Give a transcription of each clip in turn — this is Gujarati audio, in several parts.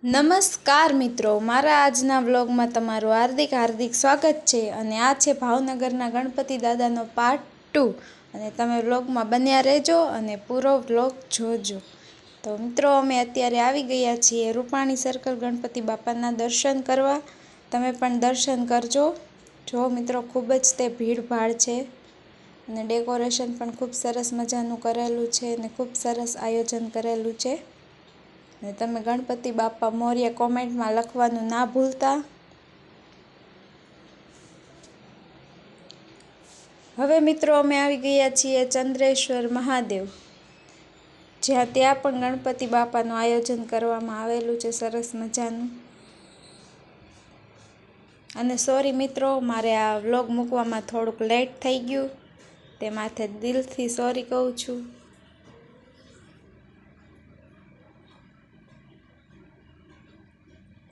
નમસ્કાર મિત્રો, મારા આજના વ્લોગમાં તમારું હાર્દિક સ્વાગત છે. અને આ છે ભાવનગરના ગણપતિ દાદાનો પાર્ટ 2 અને તમે વ્લોગમાં બન્યા રહેજો અને પૂરો વ્લોગ જોજો. તો મિત્રો, અમે અત્યારે આવી ગયા છીએ રૂપાણી સર્કલ ગણપતિ બાપાના દર્શન કરવા. તમે પણ દર્શન કરજો. જો મિત્રો, ખૂબ જ તે ભીડભાડ છે અને ડેકોરેશન પણ ખૂબ સરસ મજાનું કરેલું છે અને ખૂબ સરસ આયોજન કરેલું છે. અને તમે ગણપતિ બાપા મોર્યા કોમેન્ટમાં લખવાનું ના ભૂલતા. હવે મિત્રો, અમે આવી ગયા છીએ ચંદ્રેશ્વર મહાદેવ, ત્યાં પણ ગણપતિ બાપાનું આયોજન કરવામાં આવેલું છે સરસ મજાનું. અને સોરી મિત્રો, મારે આ વ્લોગ મૂકવામાં થોડુંક લેટ થઈ ગયું, તે માથે દિલથી સોરી કહું છું.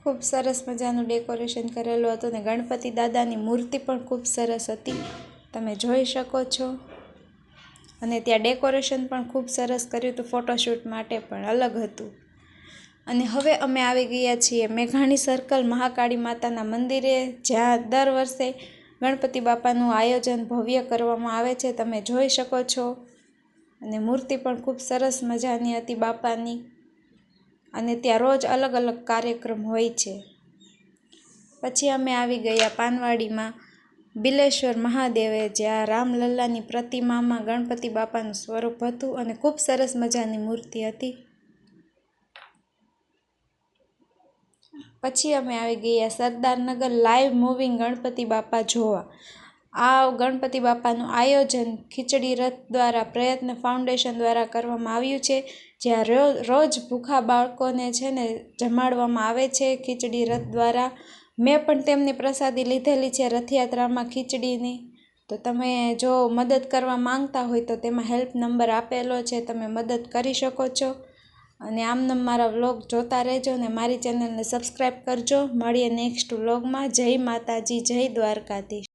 ખૂબ સરસ મજાનું ડેકોરેશન કરેલું હતું અને ગણપતિ દાદાની મૂર્તિ પણ ખૂબ સરસ હતી, તમે જોઈ શકો છો. અને ત્યાં ડેકોરેશન પણ ખૂબ સરસ કર્યું હતું, ફોટોશૂટ માટે પણ અલગ હતું. અને હવે અમે આવી ગયા છીએ મેઘાણી સર્કલ મહાકાળી માતાના મંદિરે, જ્યાં દર વર્ષે ગણપતિ બાપાનું આયોજન ભવ્ય કરવામાં આવે છે, તમે જોઈ શકો છો. અને મૂર્તિ પણ ખૂબ સરસ મજાની હતી બાપાની. અને ત્યાં રોજ અલગ અલગ કાર્યક્રમ હોય છે. પછી અમે આવી ગયા પાનવાડીમાં બિલેશ્વર મહાદેવે, જ્યાં રામલલ્લાની પ્રતિમામાં ગણપતિ બાપાનું સ્વરૂપ હતું અને ખૂબ સરસ મજાની મૂર્તિ હતી. પછી અમે આવી ગયા સરદારનગર લાઈવ મૂવિંગ ગણપતિ બાપા જોવા. આ ગણપતિ બાપાનું આયોજન ખીચડી રથ દ્વારા પ્રયત્ન ફાઉન્ડેશન દ્વારા કરવામાં આવ્યું છે, જ્યાં રોજ ભૂખા બાળકોને છે ને જમાડવામાં આવે છે ખીચડી રથ દ્વારા. મેં પણ તેમની પ્રસાદી લીધેલી છે રથયાત્રામાં ખીચડીની. તો તમે જો મદદ કરવા માંગતા હોય તો તેમાં હેલ્પ નંબર આપેલો છે, તમે મદદ કરી શકો છો. અને આમને મારા વ્લોગ જોતા રહેજો અને મારી ચેનલને સબસ્ક્રાઈબ કરજો. મળીએ નેક્સ્ટ વ્લોગમાં. જય માતાજી, જય દ્વારકાધીશ.